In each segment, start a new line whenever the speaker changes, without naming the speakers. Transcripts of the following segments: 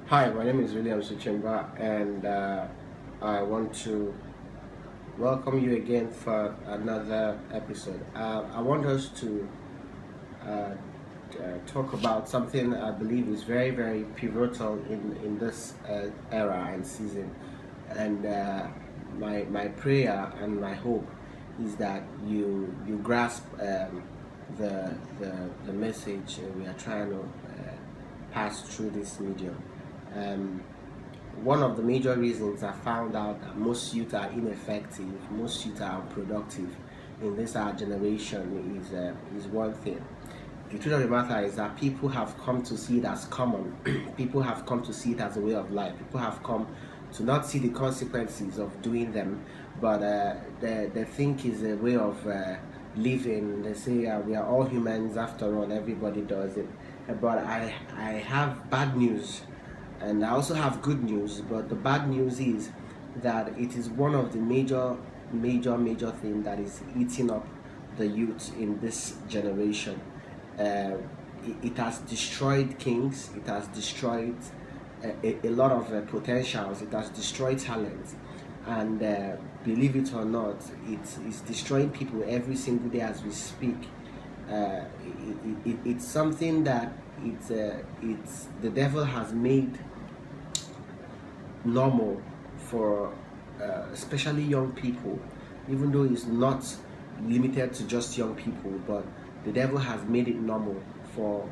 Hi, my name is William Suchimba, and I want to welcome you again for another episode. I want us to talk about something I believe is very, very pivotal in this era and season. And my prayer and my hope is that you grasp the message we are trying to pass through this medium. Um, One of the major reasons I found out that most youth are ineffective, most youth are unproductive in this our generation is one thing. The truth of the matter is that people have come to see it as common. People have come to see it as a way of life. People have come to not see the consequences of doing them, but they think is a way of living. They say we are all humans after all. Everybody does it. But I have bad news, and I also have good news. But the bad news is that it is one of the major thing that is eating up the youth in this generation. uh, it has destroyed kings, it has destroyed a lot of potentials, it has destroyed talent, and believe it or not, it is destroying people every single day as we speak. It's something that it's the devil has made normal for especially young people, even though it's not limited to just young people, but the devil has made it normal for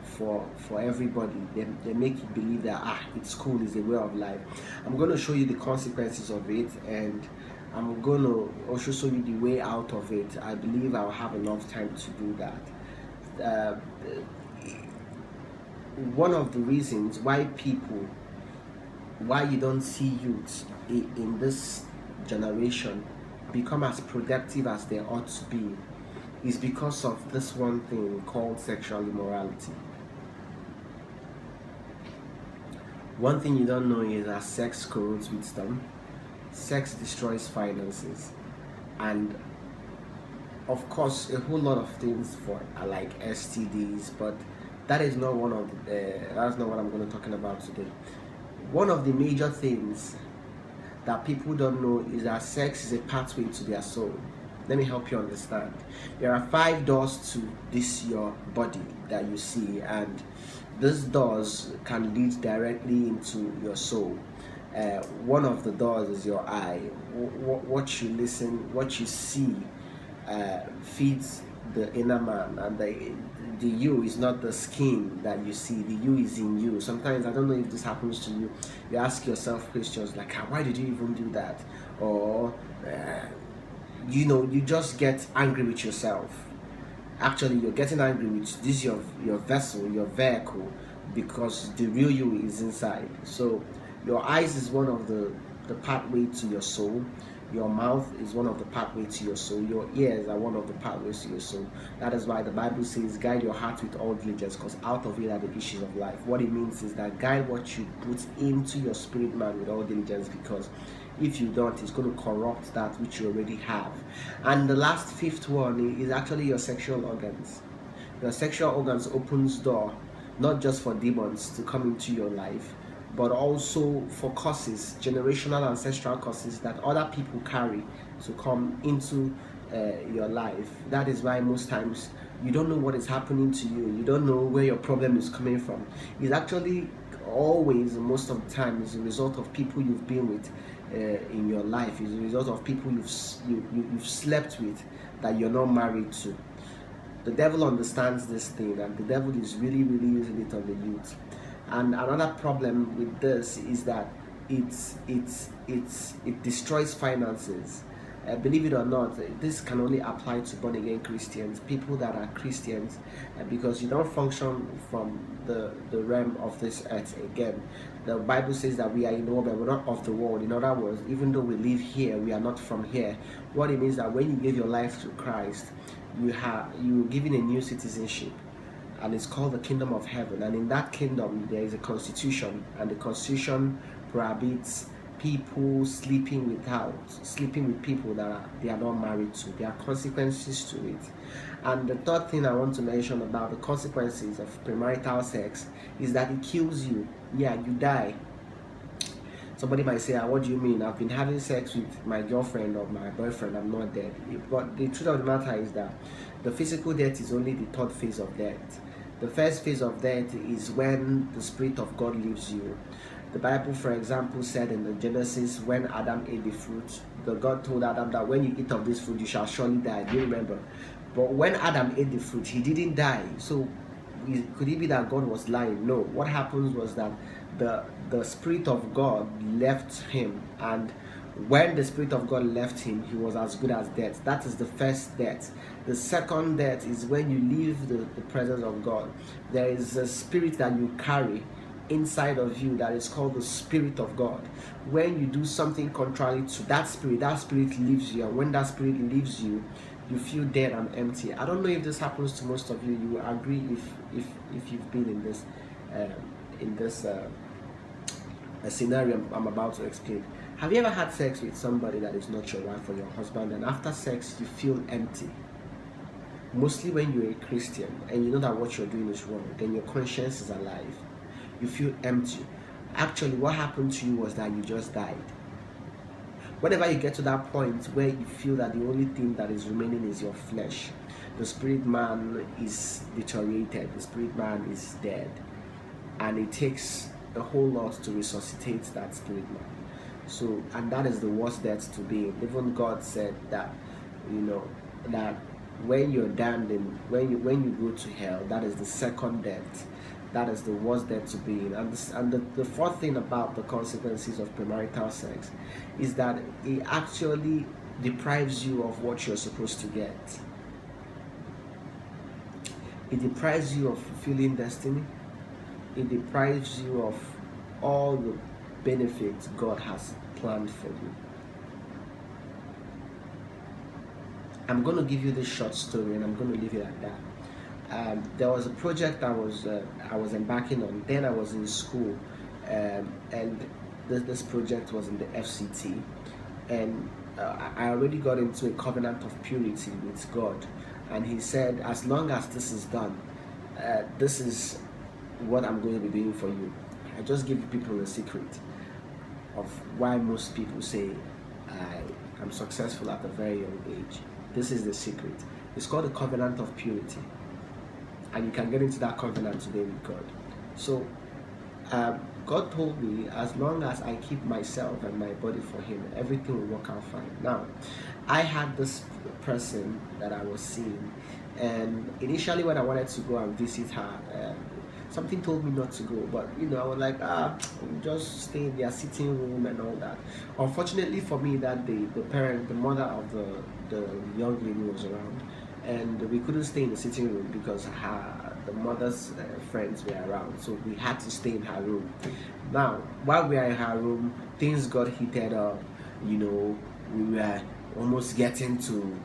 everybody. They make you believe that it's cool, it's a way of life. I'm going to show you the consequences of it, and I'm going to also show you the way out of it. I believe I'll have enough time to do that. One of the reasons why you don't see youths in this generation become as productive as they ought to be is because of this one thing called sexual immorality. One thing you don't know is that sex corrodes wisdom, sex destroys finances, and of course a whole lot of things for like STDs, but that's not what I'm going to talking about today. One of the major things that people don't know is that sex is a pathway to their soul. Let me help you understand. There are five doors to this your body that you see, and these doors can lead directly into your soul. One of the doors is your eye. What you listen, what you see, feeds the inner man, and the you is not the skin that you see. The you is in you. Sometimes I don't know if this happens to you. You ask yourself questions like, why did you even do that? Or you just get angry with yourself. Actually, you're getting angry with this your vessel, your vehicle, because the real you is inside. So your eyes is one of the pathway to your soul. Your mouth is one of the pathways to your soul. Your ears are one of the pathways to your soul. That is why the Bible says, guide your heart with all diligence, because out of it are the issues of life. What it means is that guide what you put into your spirit man with all diligence, because if you don't, it's going to corrupt that which you already have. And the last fifth one is actually your sexual organs. Your sexual organs opens door not just for demons to come into your life, but also for curses, generational ancestral curses that other people carry to come into your life. That is why most times you don't know what is happening to you. You don't know where your problem is coming from. It's actually always, most of the time, is a result of people you've been with in your life. It's a result of people you've slept with that you're not married to. The devil understands this thing, and the devil is really, really using it on the youth. And another problem with this is that it destroys finances. Believe it or not, this can only apply to born again Christians, people that are Christians, because you don't function from the realm of this earth again. The Bible says that we are in the world, but we're not of the world. In other words, even though we live here, we are not from here. What it means that when you give your life to Christ, you're given a new citizenship, and it's called the kingdom of heaven. And in that kingdom there is a constitution, and the constitution prohibits people sleeping with people that they are not married to. There are consequences to it. And the third thing I want to mention about the consequences of premarital sex is that it kills you. Yeah, you die. Somebody might say, what do you mean? I've been having sex with my girlfriend or my boyfriend, I'm not dead. But the truth of the matter is that the physical death is only the third phase of death. The first phase of death is when the Spirit of God leaves you. The Bible, for example, said in the Genesis, when Adam ate the fruit, the God told Adam that when you eat of this fruit, you shall surely die. Do you remember? But when Adam ate the fruit, he didn't die. So could it be that God was lying? No. What happens was that the Spirit of God left him, and when the Spirit of God left him, he was as good as dead. That is the first death. The second death is when you leave the presence of God. There is a spirit that you carry inside of you that is called the Spirit of God. When you do something contrary to that spirit leaves you, and when that spirit leaves you, you feel dead and empty. I don't know if this happens to most of you. You will agree if you've been in this scenario I'm about to explain. Have you ever had sex with somebody that is not your wife or your husband, and after sex you feel empty? Mostly when you're a Christian and you know that what you're doing is wrong, then your conscience is alive. You feel empty. Actually, what happened to you was that you just died. Whenever you get to that point where you feel that the only thing that is remaining is your flesh, the spirit man is deteriorated, the spirit man is dead, and it takes a whole lot to resuscitate that spirit man. So, and that is the worst death to be in. Even God said that, that when you're damned in, when you go to hell, that is the second death. That is the worst death to be in. And the fourth thing about the consequences of premarital sex is that it actually deprives you of what you're supposed to get. It deprives you of fulfilling destiny. It deprives you of all the benefits God has planned for you. I'm going to give you this short story and I'm going to leave it at that. There was a project I was embarking on. Then I was in school, and this project was in the FCT, and I already got into a covenant of purity with God, and He said, as long as this is done, this is what I'm going to be doing for you. I just give people a secret of why most people say I'm successful at a very young age. This is the secret. It's called the covenant of purity. And you can get into that covenant today with God. So God told me, as long as I keep myself and my body for Him, everything will work out fine. Now, I had this person that I was seeing, and initially when I wanted to go and visit her, something told me not to go, but I was like, just stay in their sitting room and all that. Unfortunately for me that day, the mother of the young lady was around, and we couldn't stay in the sitting room because the mother's friends were around, so we had to stay in her room. Now, while we are in her room, things got heated up. We were almost getting to,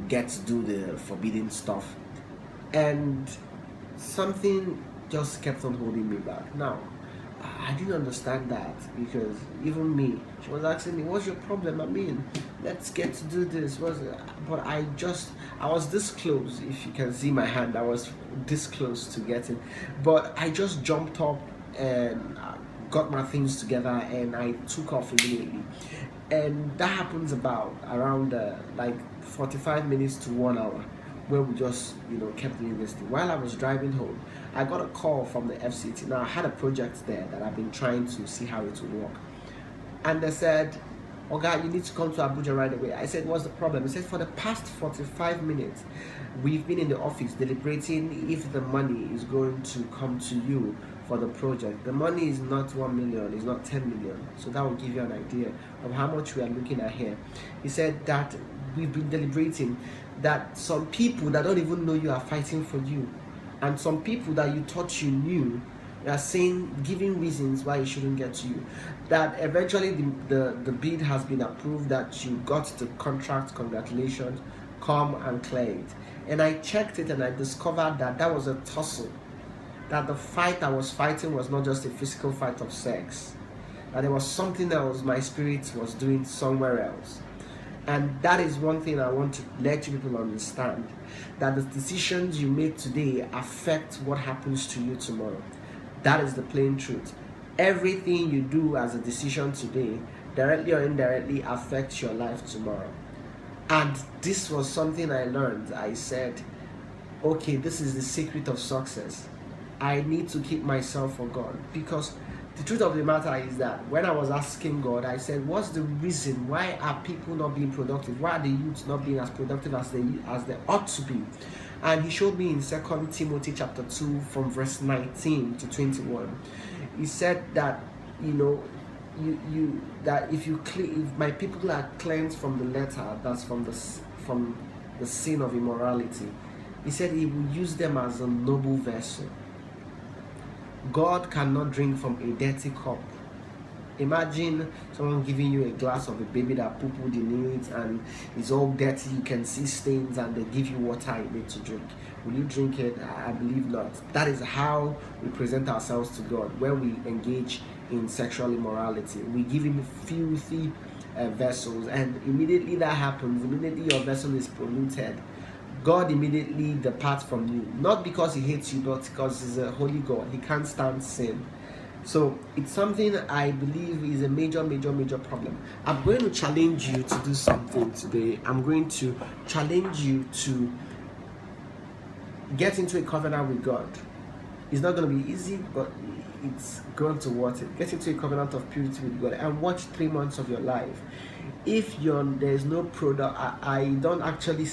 get to do the forbidden stuff, and something just kept on holding me back. Now, I didn't understand that, because even me, she was asking me, what's your problem? I mean, let's get to do this. But I was this close. If you can see my hand, I was this close to getting, but I just jumped up and got my things together and I took off immediately. And that happens around 45 minutes to 1 hour, where we just kept doing this thing. While I was driving home, I got a call from the FCT. Now, I had a project there that I've been trying to see how it would work, and they said, "Oh God, you need to come to Abuja right away." I said, "What's the problem?" He said, "For the past 45 minutes, we've been in the office deliberating if the money is going to come to you for the project. The money is not 1 million, it's not 10 million. So that will give you an idea of how much we are looking at here." He said that we've been deliberating that some people that don't even know you are fighting for you, and some people that you thought you knew are giving reasons why it shouldn't get to you. That eventually the bid has been approved, that you got the contract, congratulations, come and clear it. And I checked it and I discovered that was a tussle. That the fight I was fighting was not just a physical fight of sex. That there was something else my spirit was doing somewhere else. And that is one thing I want to let you people understand, that the decisions you make today affect what happens to you tomorrow. That is the plain truth. Everything you do as a decision today, directly or indirectly, affects your life tomorrow. And this was something I learned. I said, okay, this is the secret of success. I need to keep myself for God, because the truth of the matter is that when I was asking God, I said, what's the reason? Why are people not being productive? Why are the youths not being as productive as they ought to be? And he showed me in 2 Timothy chapter 2 from verse 19 to 21. He said that, that if my people are cleansed from the letter, that's from the sin of immorality, he said he will use them as a noble vessel. God cannot drink from a dirty cup. Imagine someone giving you a glass of a baby that poo-pooed in it and it's all dirty, you can see stains, and they give you water you need to drink. Will you drink it? I believe not. That is how we present ourselves to God when we engage in sexual immorality. We give him filthy vessels, and immediately that happens, immediately your vessel is polluted. God immediately departs from you, not because he hates you, but because he's a holy God. He can't stand sin. So it's something I believe is a major problem. I'm going to challenge you to do something today. I'm going to challenge you to get into a covenant with God. It's not going to be easy, but it's going to worth it. Get into a covenant of purity with God and watch 3 months of your life. If there's no product, I don't actually